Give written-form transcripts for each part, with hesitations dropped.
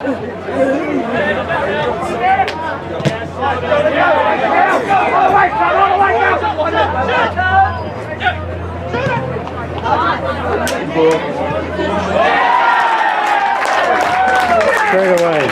Straight away.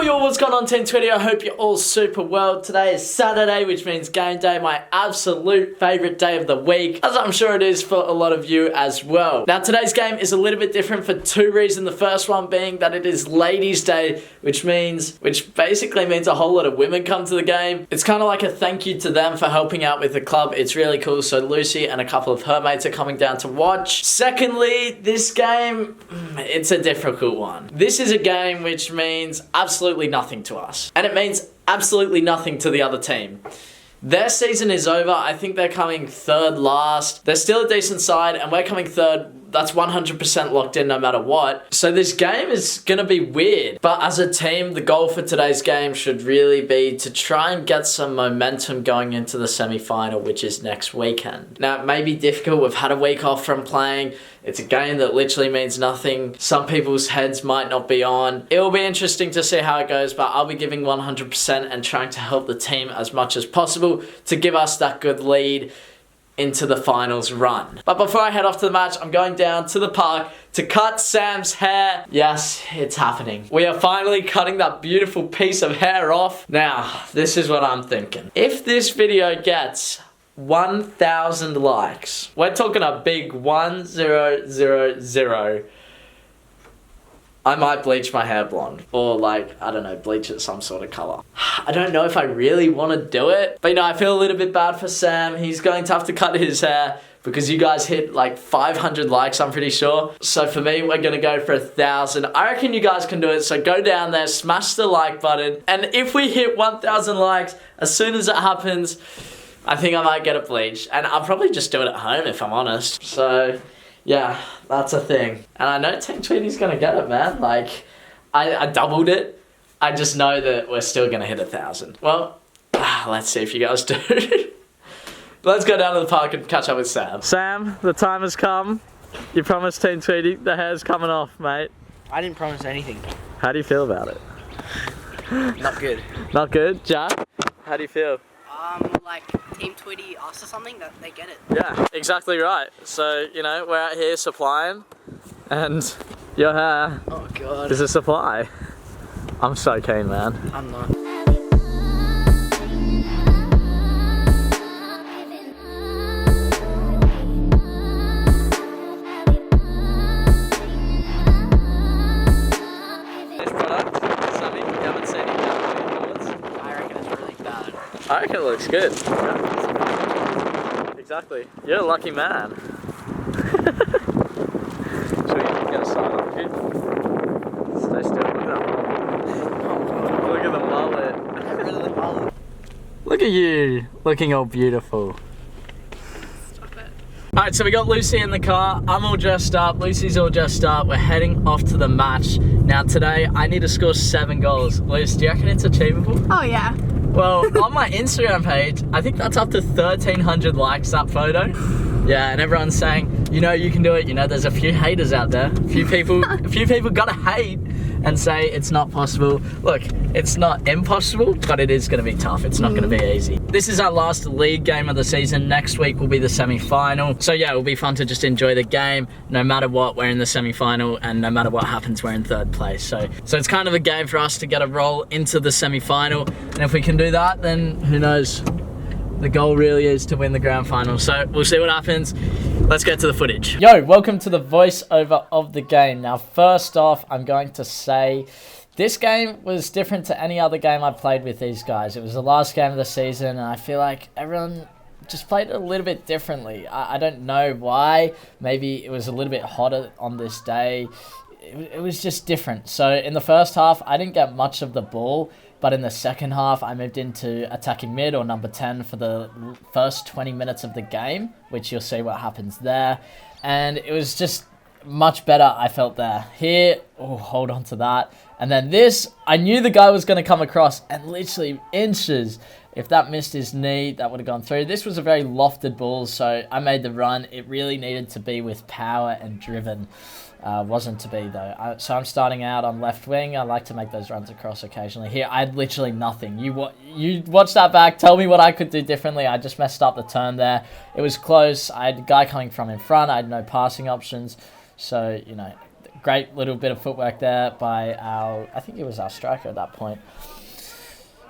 Yo, what's going on, Team 20? I hope you're all super well. Today is Saturday, which means game day, my absolute favorite day of the week, as I'm sure it is for a lot of you as well. Now, today's game is a little bit different for two reasons. The first one being that it is Ladies' Day, which basically means a whole lot of women come to the game. It's kind of like a thank you to them for helping out with the club. It's really cool. So Lucy and a couple of her mates are coming down to watch. Secondly, this game, it's a difficult one. This is a game which means absolutely nothing to us. And it means absolutely nothing to the other team. Their season is over. I think they're coming third last. They're still a decent side, and we're coming third. That's 100% locked in no matter what. So this game is going to be weird. But as a team, the goal for today's game should really be to try and get some momentum going into the semi-final, which is next weekend. Now, it may be difficult. We've had a week off from playing. It's a game that literally means nothing. Some people's heads might not be on. It will be interesting to see how it goes, but I'll be giving 100% and trying to help the team as much as possible to give us that good lead into the finals run. But before I head off to the match, I'm going down to the park to cut Sam's hair. Yes, it's happening. We are finally cutting that beautiful piece of hair off. Now, this is what I'm thinking. If this video gets 1,000 likes, we're talking a big 1000, I might bleach my hair blonde, or like, I don't know, bleach it some sort of color. I don't know if I really want to do it, but you know, I feel a little bit bad for Sam. He's going to have to cut his hair because you guys hit like 500 likes, I'm pretty sure. So for me, we're gonna go for 1,000. I reckon you guys can do it, so go down there, smash the like button, and if we hit 1,000 likes, as soon as it happens, I think I might get it bleached, and I'll probably just do it at home if I'm honest. So yeah, that's a thing. And I know Team Tweedy's gonna get it, man. Like, I doubled it. I just know that we're still gonna hit 1,000. Well, let's see if you guys do. Let's go down to the park and catch up with Sam. Sam, the time has come. You promised Team Tweedy the hair's coming off, mate. I didn't promise anything. How do you feel about it? Not good. Not good? Jack, how do you feel? Like Team Tweedy asked for something, that they get it. Yeah, exactly right. So, you know, we're out here supplying, and your hair is a supply. I'm so keen, man. I'm not. This product, Sammy, you haven't seen it yet. I reckon it's really bad. I reckon it looks good. Exactly. You're a lucky man. Should we get a sign off you? Stay still. Look at that mullet. Look at the mullet. Get rid of the mullet. Look at you, looking all beautiful. Stop it. Alright, so we got Lucy in the car. I'm all dressed up. Lucy's all dressed up. We're heading off to the match. Now today, I need to score 7 goals. Lucy, do you reckon it's achievable? Oh yeah. Well, on my Instagram page, I think that's up to 1,300 likes, that photo. Yeah, and everyone's saying, you know, you can do it. You know, there's a few haters out there. A few people gotta hate and say it's not possible. Look, it's not impossible, but it is gonna be tough. It's not gonna be easy. This is our last league game of the season. Next week will be the semi-final. So yeah, it will be fun to just enjoy the game. No matter what, we're in the semi-final, and no matter what happens, we're in third place. So it's kind of a game for us to get a roll into the semi-final. And if we can do that, then who knows? The goal really is to win the grand final. So we'll see what happens. Let's get to the footage. Yo, welcome to the voiceover of the game. Now, first off, I'm going to say this game was different to any other game I've played with these guys. It was the last game of the season, and I feel like everyone just played it a little bit differently. I don't know why. Maybe it was a little bit hotter on this day. It was just different. So in the first half, I didn't get much of the ball. But in the second half, I moved into attacking mid or number 10 for the first 20 minutes of the game, which you'll see what happens there. And it was just much better, I felt there. Here, Oh, hold on to that. And then this, I knew the guy was going to come across, and literally inches. If that missed his knee, that would have gone through. This was a very lofted ball, so I made the run. It really needed to be with power and driven. Wasn't to be, though. So I'm starting out on left wing. I like to make those runs across occasionally. Here, I had literally nothing. You watch that back. Tell me what I could do differently. I just messed up the turn there. It was close. I had a guy coming from in front. I had no passing options. So, you know, great little bit of footwork there by I think it was our striker at that point.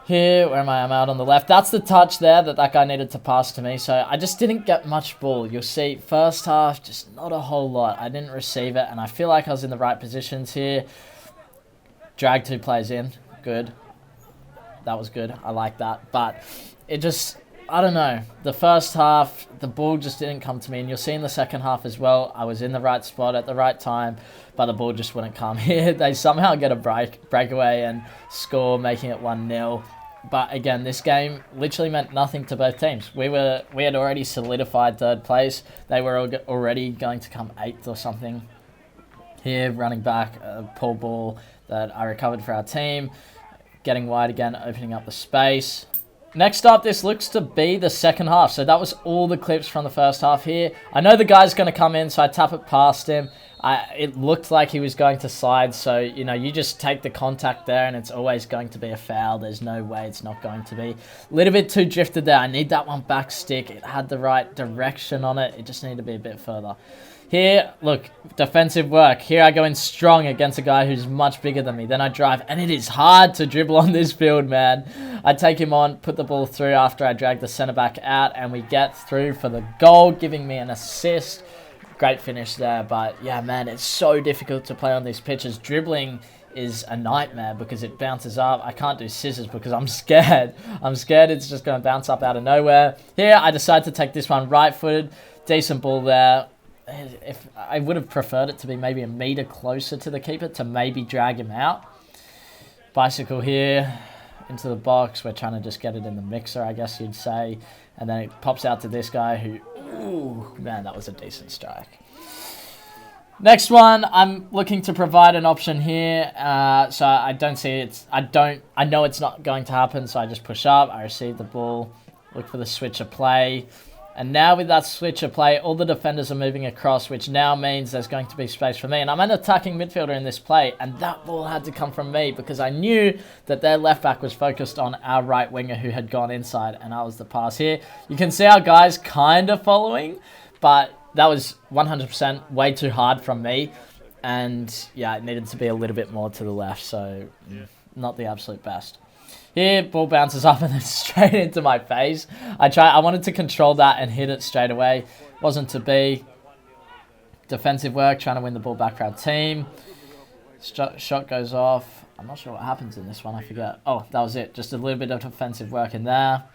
Here, where am I? I'm out on the left. That's the touch there that guy needed to pass to me. So I just didn't get much ball. You'll see, first half, just not a whole lot. I didn't receive it, and I feel like I was in the right positions here. Drag 2 players in. Good. That was good. I like that. But it just, I don't know. The first half, the ball just didn't come to me. And you'll see in the second half as well, I was in the right spot at the right time, but the ball just wouldn't come. Here, they somehow get a breakaway and score, making it 1-0. But again, this game literally meant nothing to both teams. We had already solidified third place. They were already going to come 8th or something. Here, running back, a poor ball that I recovered for our team. Getting wide again, opening up the space. Next up, this looks to be the second half. So that was all the clips from the first half here. I know the guy's going to come in, so I tap it past him. It looked like he was going to slide, so, you know, you just take the contact there and it's always going to be a foul. There's no way it's not going to be. A little bit too drifted there. I need that one back stick. It had the right direction on it. It just needed to be a bit further. Here, look, defensive work. Here I go in strong against a guy who's much bigger than me. Then I drive, and it is hard to dribble on this field, man. I take him on, put the ball through after I drag the centre-back out, and we get through for the goal, giving me an assist. Great finish there, but yeah, man, it's so difficult to play on these pitches. Dribbling is a nightmare because it bounces up. I can't do scissors because I'm scared. I'm scared it's just going to bounce up out of nowhere. Here, I decide to take this one right-footed. Decent ball there. If I would have preferred it to be maybe a metre closer to the keeper to maybe drag him out. Bicycle here into the box. We're trying to just get it in the mixer, I guess you'd say. And then it pops out to this guy who, ooh, man, that was a decent strike. Next one, I'm looking to provide an option here. So I don't see it. I know it's not going to happen, so I just push up. I receive the ball, look for the switch of play. And now with that switch of play, all the defenders are moving across, which now means there's going to be space for me. And I'm an attacking midfielder in this play, and that ball had to come from me because I knew that their left back was focused on our right winger who had gone inside, and I was the pass here. You can see our guys kind of following, but that was 100% way too hard from me. And yeah, it needed to be a little bit more to the left, so not the absolute best. Here, ball bounces up and then straight into my face. I wanted to control that and hit it straight away. Wasn't to be. Defensive work, trying to win the ball back for our team. Shot goes off. I'm not sure what happens in this one, I forget. Oh, that was it. Just a little bit of defensive work in there.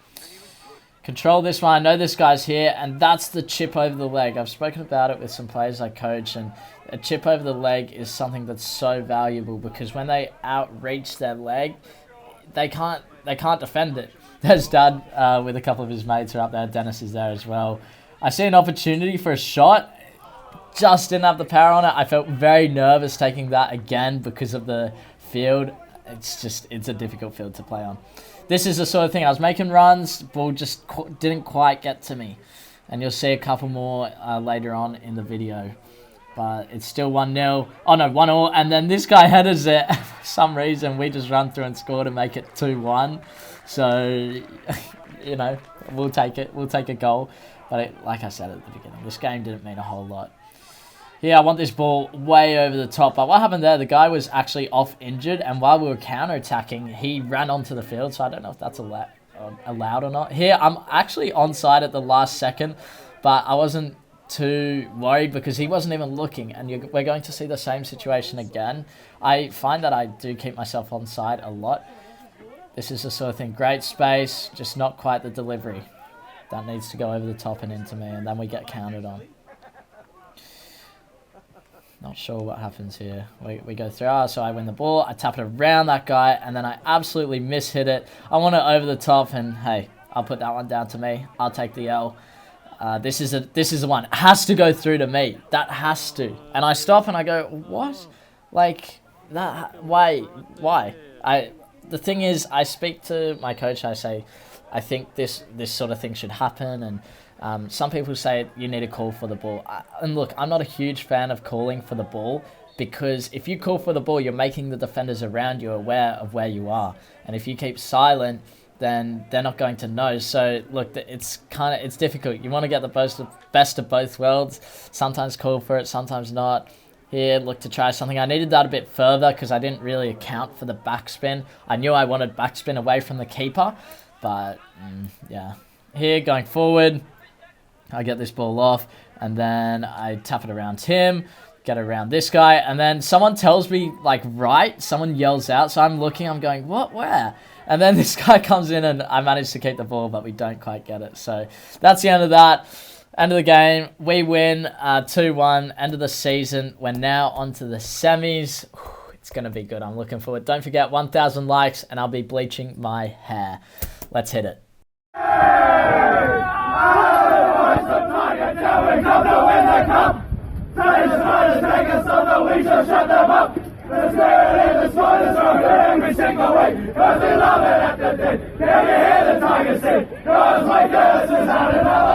Control this one. I know this guy's here, and that's the chip over the leg. I've spoken about it with some players I coach, and a chip over the leg is something that's so valuable because when they outreach their leg, they can't defend it. There's Dad with a couple of his mates who are up there. Dennis is there as well. I see an opportunity for a shot. Just didn't have the power on it. I felt very nervous taking that again because of the field. It's a difficult field to play on. This is the sort of thing. I was making runs. Ball just didn't quite get to me. And you'll see a couple more later on in the video. But it's still 1-0. Oh, no, 1-1. And then this guy headers it. For some reason, we just run through and score to make it 2-1. So, you know, we'll take it. We'll take a goal. But like I said at the beginning, this game didn't mean a whole lot. Yeah, I want this ball way over the top. But what happened there, the guy was actually off injured. And while we were counter-attacking, he ran onto the field. So I don't know if that's allowed or not. Here, I'm actually onside at the last second. But I wasn't too worried because he wasn't even looking, and we're going to see the same situation again. I find that I do keep myself on side a lot. This is the sort of thing. Great space, just not quite the delivery. That needs to go over the top and into me, and then we get counted on. Not sure what happens here. We go through. So I win the ball. I tap it around that guy, and then I absolutely mishit it. I want it over the top, and hey, I'll put that one down to me. I'll take the L. This is the one. It has to go through to me. That has to. And I stop and I go, what? Like, that, why? The thing is, I speak to my coach, I say, I think this sort of thing should happen, and some people say you need to call for the ball. And look, I'm not a huge fan of calling for the ball, because if you call for the ball, you're making the defenders around you aware of where you are. And if you keep silent, then they're not going to know. So look, it's difficult. You want to get the best of both worlds. Sometimes call for it, sometimes not. Here, look to try something. I needed that a bit further because I didn't really account for the backspin. I knew I wanted backspin away from the keeper, but yeah. Here, going forward, I get this ball off, and then I tap it around him, get around this guy, and then someone tells me, like, right, someone yells out, so I'm looking, I'm going, what, where? And then this guy comes in, and I managed to keep the ball, but we don't quite get it. So that's the end of that. End of the game. We win 2-1. End of the season. We're now on to the semis. It's going to be good. I'm looking forward. Don't forget, 1,000 likes, and I'll be bleaching my hair. Let's hit it. The spirit in the sport is stronger every single way, cause we love it at the din. Can you hear the tigers sing? Cause my curse is out and out.